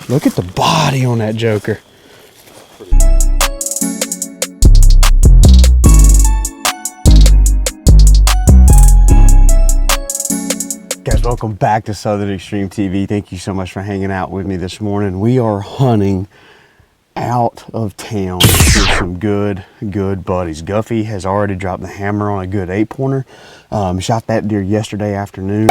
Look at the body on that joker. Guys, welcome back to Southern Extreme TV. Thank you so much for hanging out with me this morning. We are hunting out of town with some good buddies. Guffey has already dropped the hammer on a good 8-pointer. Shot that deer yesterday afternoon.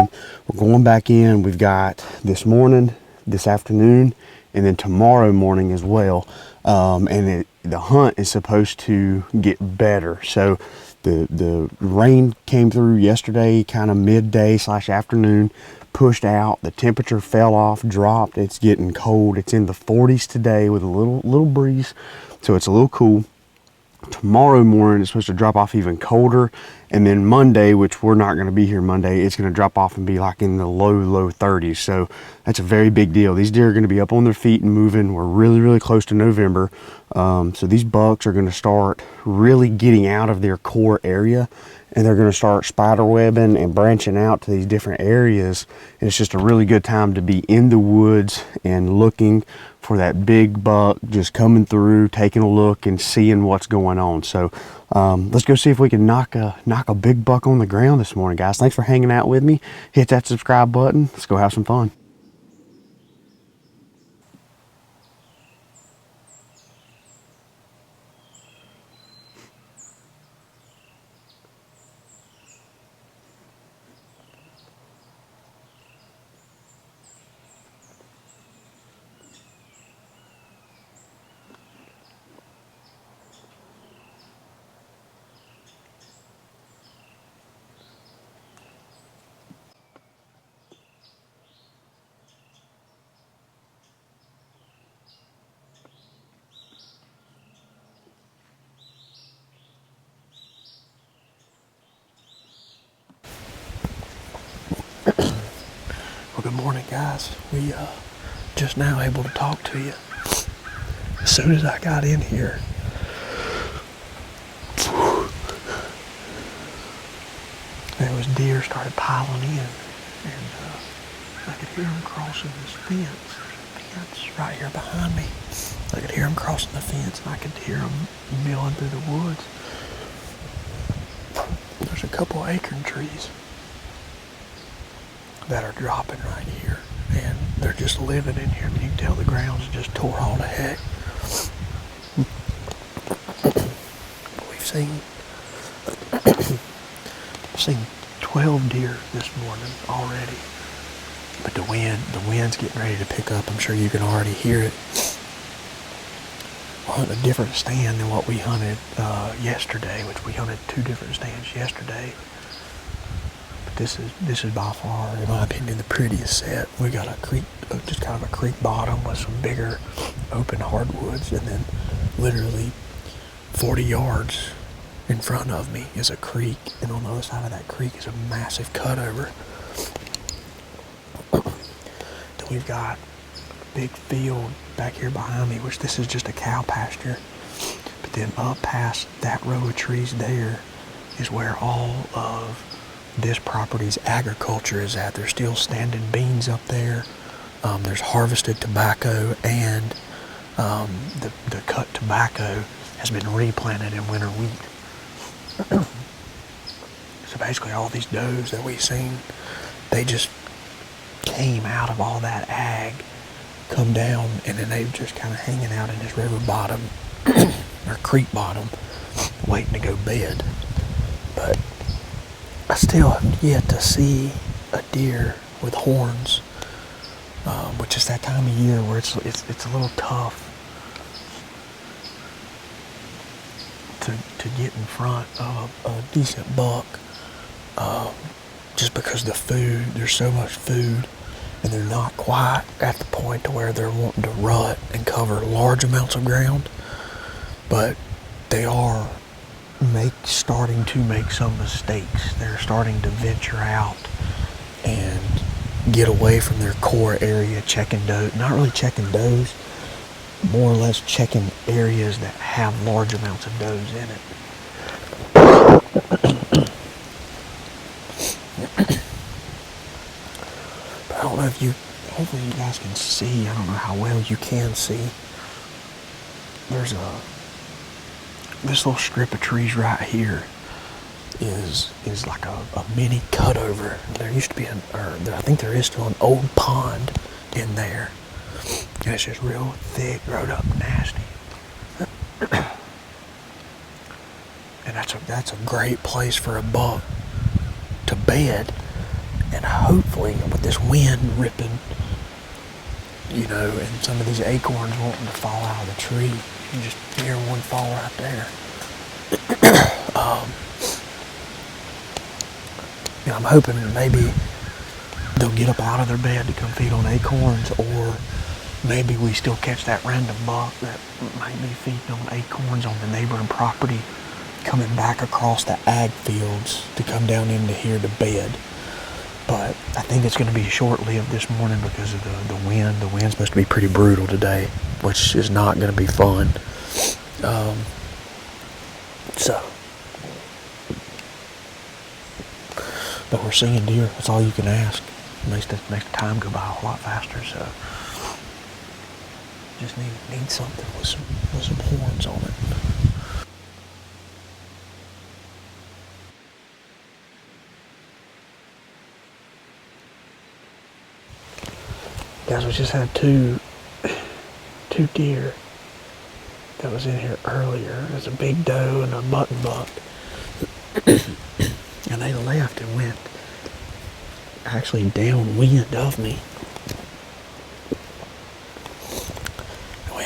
We're going back in. We've got this morning, this afternoon, and then tomorrow morning as well. The hunt is supposed to get better. So the rain came through yesterday, kind of midday / afternoon, pushed out. The temperature fell off, dropped. It's getting cold. It's in the 40s today with a little breeze, so it's a little cool. Tomorrow morning it's supposed to drop off even colder, and then Monday, which we're not going to be here Monday, it's going to drop off and be like in the low 30s. So that's a very big deal. These deer are going to be up on their feet and moving. We're really close to November, so these bucks are going to start really getting out of their core area, and they're going to start spider webbing and branching out to these different areas. And it's just a really good time to be in the woods and looking for that big buck just coming through, taking a look and seeing what's going on. So let's go see if we can knock a big buck on the ground this morning, guys. Thanks for hanging out with me. Hit that subscribe button. Let's go have some fun. Well, good morning, guys. We just now able to talk to you. As soon as I got in here, there was deer started piling in, and I could hear them crossing this fence right here behind me. I could hear them crossing the fence, and I could hear them milling through the woods. There's a couple acorn trees that are dropping right here, and they're just living in here. I mean, you can tell the ground's just tore all to heck. We've seen 12 deer this morning already, but the wind's getting ready to pick up. I'm sure you can already hear it. We're hunting a different stand than what we hunted yesterday, which we hunted 2 different stands yesterday. This is by far, in my opinion, the prettiest set. We got a creek, just kind of a creek bottom with some bigger open hardwoods, and then literally 40 yards in front of me is a creek, and on the other side of that creek is a massive cutover. Then we've got a big field back here behind me, which this is just a cow pasture. But then up past that row of trees there is where all of this property's agriculture is at. There's still standing beans up there. There's harvested tobacco, and the cut tobacco has been replanted in winter wheat. So basically all these does that we've seen, they just came out of all that ag, come down, and then they're just kind of hanging out in this river bottom or creek bottom waiting to go bed. But I still have yet to see a deer with horns, which is that time of year where it's a little tough to get in front of a decent buck, just because there's so much food, and they're not quite at the point to where they're wanting to rut and cover large amounts of ground, but they are starting to make some mistakes. They're starting to venture out and get away from their core area, checking does, not really checking does, more or less checking areas that have large amounts of does in it. But I don't know if you hopefully you guys can see. I don't know how well you can see. There's this little strip of trees right here is like a mini cutover. There used to be I think there is still an old pond in there. And it's just real thick, growed up, nasty. And that's a great place for a buck to bed. And hopefully with this wind ripping, and some of these acorns wanting to fall out of the tree, you just hear one fall right there. I'm hoping that maybe they'll get up out of their bed to come feed on acorns, or maybe we still catch that random buck that might be feeding on acorns on the neighboring property, coming back across the ag fields to come down into here to bed. But I think it's going to be short-lived this morning because of the wind. The wind's supposed to be pretty brutal today, which is not going to be fun. But we're seeing deer. That's all you can ask. Makes the time go by a whole lot faster. So just need something with some horns on it. Guys, we just had two deer that was in here earlier. There's a big doe and a mutton buck. And they left and went actually downwind of me.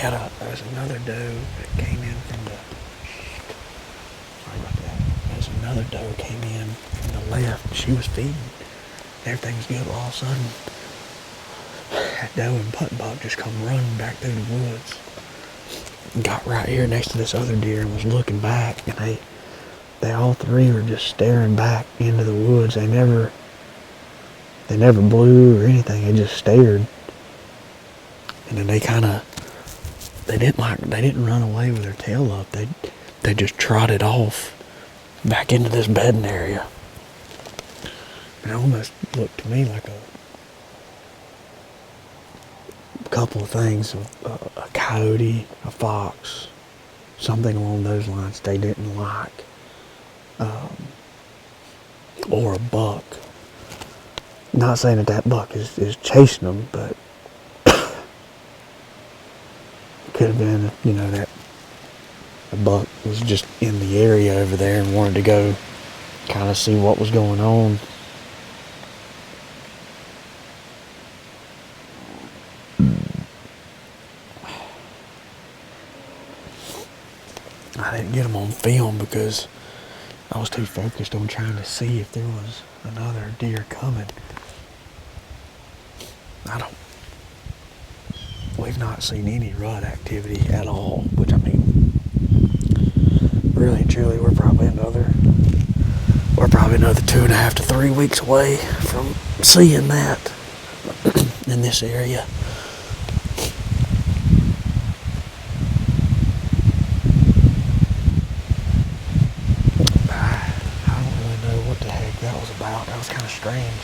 And there was another doe that came in from the... Sorry about that. There's another doe came in from the left. She was feeding. Everything was good. All of a sudden, that doe and mutton buck just come running back through the woods. And got right here next to this other deer and was looking back. And they all three were just staring back into the woods. They never blew or anything. They just stared. And then they didn't run away with their tail up. They just trotted off back into this bedding area. And it almost looked to me like a couple of things, a coyote, a fox, something along those lines they didn't like. Or a buck. Not saying that buck is chasing them, but it could have been, that the buck was just in the area over there and wanted to go kind of see what was going on. I didn't get them on film because I was too focused on trying to see if there was another deer coming. We've not seen any rut activity at all, which really and truly, we're probably another 2.5 to 3 weeks away from seeing that in this area. That was kind of strange.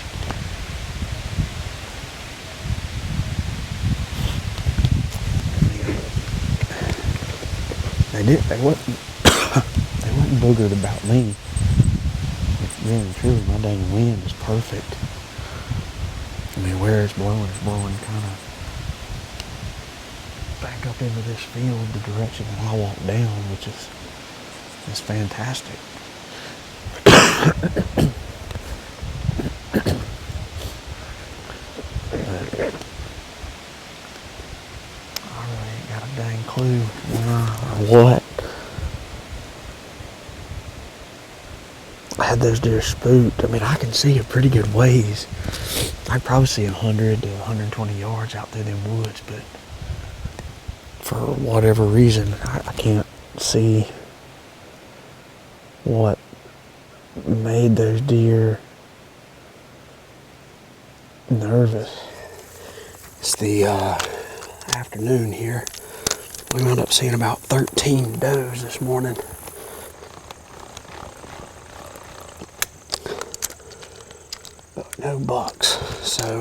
They wasn't boogered about me. Really and truly, my dang wind is perfect. Where it's blowing kind of back up into this field, the direction that I walk down, which is fantastic. Clue what. I had those deer spooked. I can see a pretty good ways. I could probably see 100 to 120 yards out through them woods, but for whatever reason, I can't see what made those deer nervous. It's the afternoon here. We wound up seeing about 13 does this morning. But no bucks. So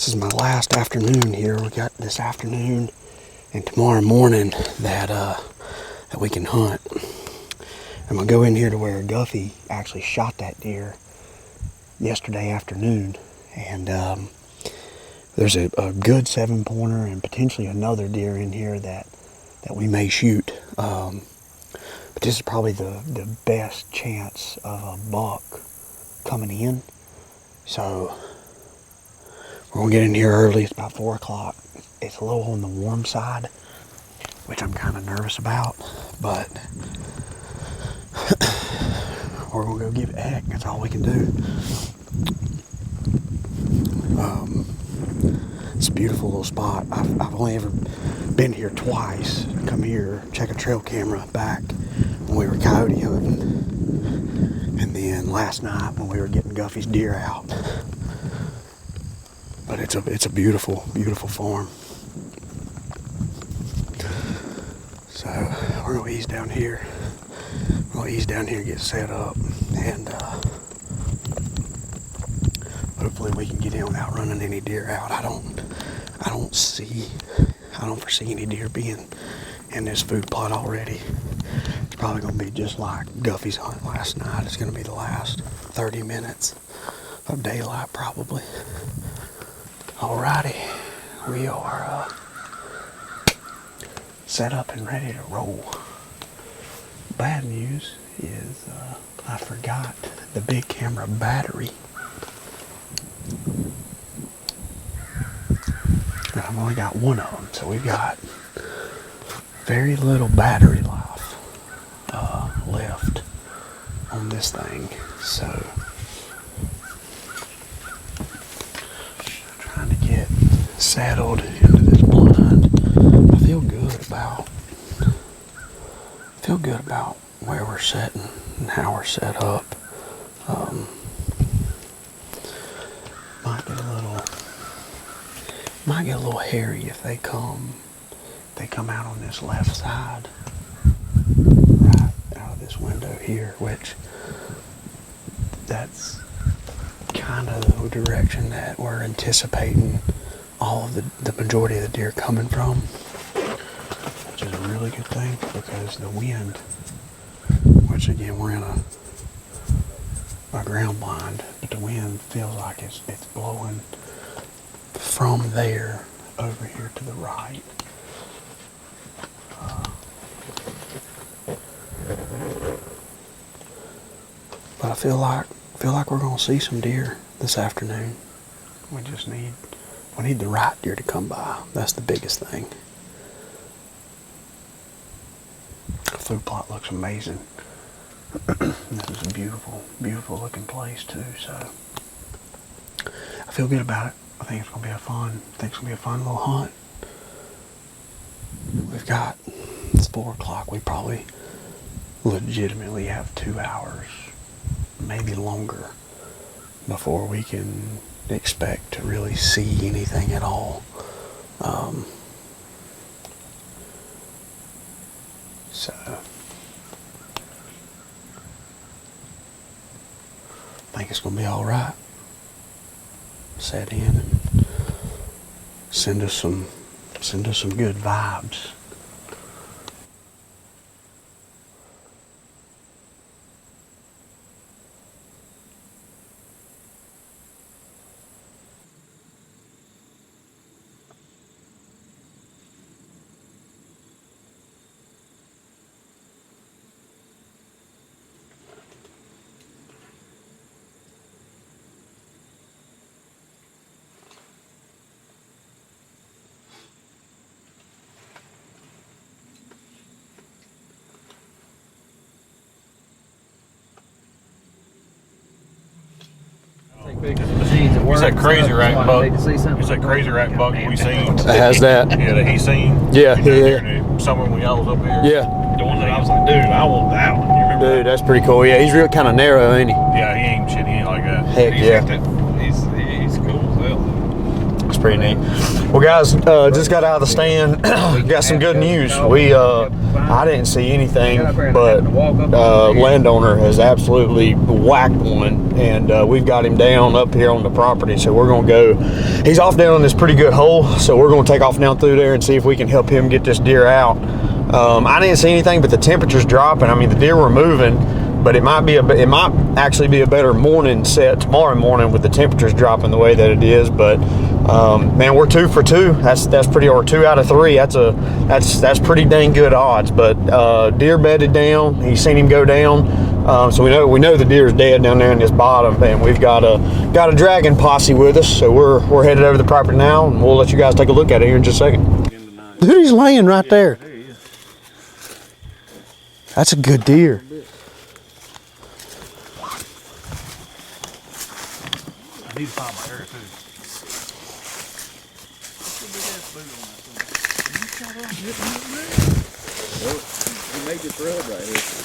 this is my last afternoon here. We got this afternoon and tomorrow morning that we can hunt. I'm gonna go in here to where Guffey actually shot that deer yesterday afternoon, and there's a good 7-pointer and potentially another deer in here that we may shoot. But this is probably the best chance of a buck coming in. So we're gonna get in here early. It's about 4 o'clock. It's a little on the warm side, which I'm kind of nervous about, but we're gonna go give it a heck. That's all we can do. It's a beautiful little spot. I've only ever been here twice. Come here, check a trail camera back when we were coyote hunting, and then last night when we were getting Guffey's deer out. But it's a beautiful, beautiful farm. So we're gonna ease down here. We're gonna ease down here and get set up, and hopefully we can get in without running any deer out. I don't foresee any deer being in this food plot already. It's probably gonna be just like Guffey's hunt last night. It's gonna be the last 30 minutes of daylight probably. Alrighty, we are set up and ready to roll. Bad news is I forgot the big camera battery. And I've only got one of them, so we've got very little battery life left on this thing. So I'm trying to get settled into this blind. I feel good about where we're sitting and how we're set up. Might get a little hairy if they come out on this left side, right out of this window here, which that's kind of the direction that we're anticipating all of the majority of the deer coming from, which is a really good thing because the wind, which again we're in a ground blind, but the wind feels like it's blowing from there over here to the right. But I feel like we're gonna see some deer this afternoon. We need the right deer to come by. That's the biggest thing. The food plot looks amazing. This is a beautiful, beautiful looking place too. So I feel good about it. I think it's gonna be a fun little hunt. It's 4 o'clock. We probably legitimately have 2 hours, maybe longer, before we can expect to really see anything at all. So I think it's gonna be all right. Set in and send us some good vibes. It's that crazy rack buck. It's that crazy rack buck we seen. It has that. Yeah, that he seen. Yeah, Somewhere when y'all was up here. Yeah. The one that I was like, dude, I want that one. You remember? Dude, that's pretty cool. Yeah, he's real kind of narrow, ain't he? Yeah, he ain't shit. He ain't like that. Heck yeah. He's cool as hell. pretty neat. Well, guys, just got out of the stand. Got some good news. I didn't see anything, but Landowner has absolutely whacked one, and we've got him down up here on the property. So we're gonna go. He's off down in this pretty good hole, so we're gonna take off down through there and see if we can help him get this deer out. I didn't see anything, but the temperature's dropping. I mean, the deer were moving, but it might actually be a better morning set tomorrow morning with the temperatures dropping the way that it is. But man, we're 2 for 2. That's pretty, or 2 out of 3. That's pretty dang good odds. But deer bedded down. He's seen him go down. So we know the deer is dead down there in this bottom, and we've got a dragon posse with us. So we're headed over the property now, and we'll let you guys take a look at it here in just a second. Dude, he's laying right there. That's a good deer. I need to find my hair too.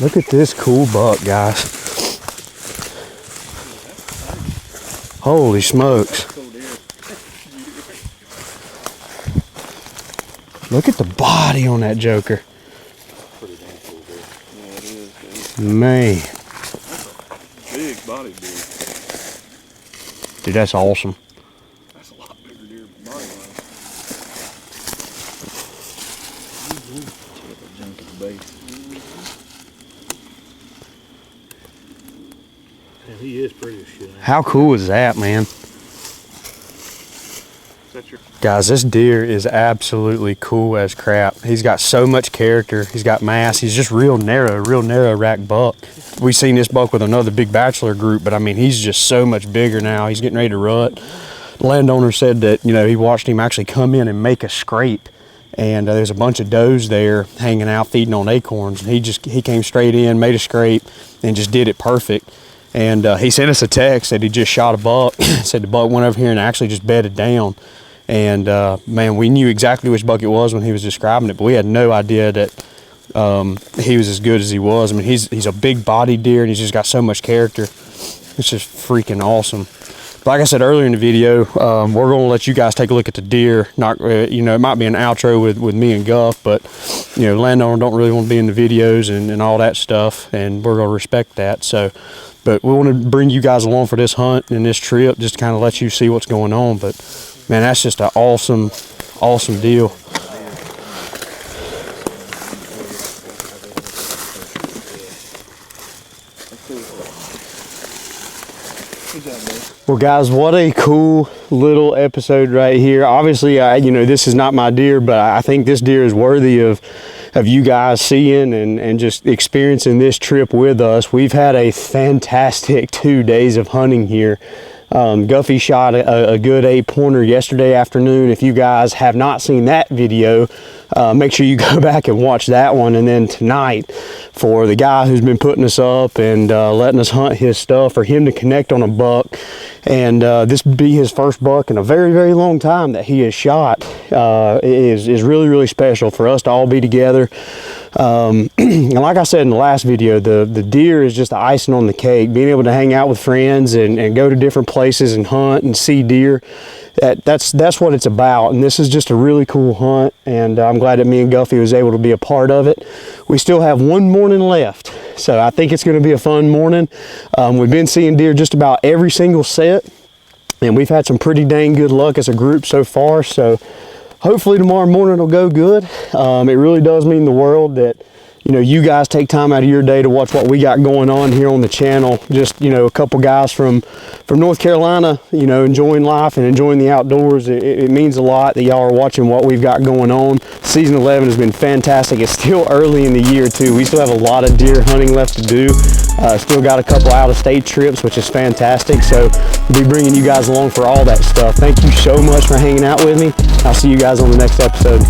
Look at this cool buck, guys. Holy smokes. Look at the body on that joker. Man. Big body deer. Dude, that's awesome. That's a lot bigger deer body wise. And he is pretty as shit. How cool is that, man? Guys, this deer is absolutely cool as crap. He's got so much character. He's got mass. He's just real narrow rack buck. We've seen this buck with another big bachelor group, but I mean, he's just so much bigger now. He's getting ready to rut. The landowner said that, you know, he watched him actually come in and make a scrape, and there's a bunch of does there hanging out feeding on acorns, and he came straight in, made a scrape, and just did it perfect. And he sent us a text that he just shot a buck. Said the buck went over here and actually just bedded down. And man, we knew exactly which buck it was when he was describing it, but we had no idea that he was as good as he was. I mean, he's a big body deer, and he's just got so much character. It's just freaking awesome. But like I said earlier in the video, we're going to let you guys take a look at the deer. Not, you know, it might be an outro with me and Guff, but you know, Landowner don't really want to be in the videos and all that stuff, and we're going to respect that. So, but we want to bring you guys along for this hunt and this trip, just to kind of let you see what's going on. But man, that's just an awesome deal. Well, guys, what a cool little episode right here. Obviously, you know, this is not my deer, but I think this deer is worthy of you guys seeing and just experiencing this trip with us. We've had a fantastic 2 days of hunting here. Guffy shot a good 8-pointer yesterday afternoon. If you guys have not seen that video, make sure you go back and watch that one. And then tonight, for the guy who's been putting us up and letting us hunt his stuff, for him to connect on a buck, and this would be his first buck in a very, very long time that he has shot, is really, really special for us to all be together. And like I said in the last video, the deer is just the icing on the cake. Being able to hang out with friends and go to different places and hunt and see deer, that's what it's about. And this is just a really cool hunt, and I'm glad that me and Guffy was able to be a part of it. We still have one morning left, so I think it's going to be a fun morning. We've been seeing deer just about every single set, and we've had some pretty dang good luck as a group so far. So hopefully tomorrow morning will go good. It really does mean the world that, you know, you guys take time out of your day to watch what we got going on here on the channel. Just, you know, a couple guys from North Carolina, you know, enjoying life and enjoying the outdoors. It means a lot that y'all are watching what we've got going on. Season 11 has been fantastic. It's still early in the year too. We still have a lot of deer hunting left to do. Still got a couple out-of-state trips, which is fantastic. So we'll be bringing you guys along for all that stuff. Thank you so much for hanging out with me. I'll see you guys on the next episode.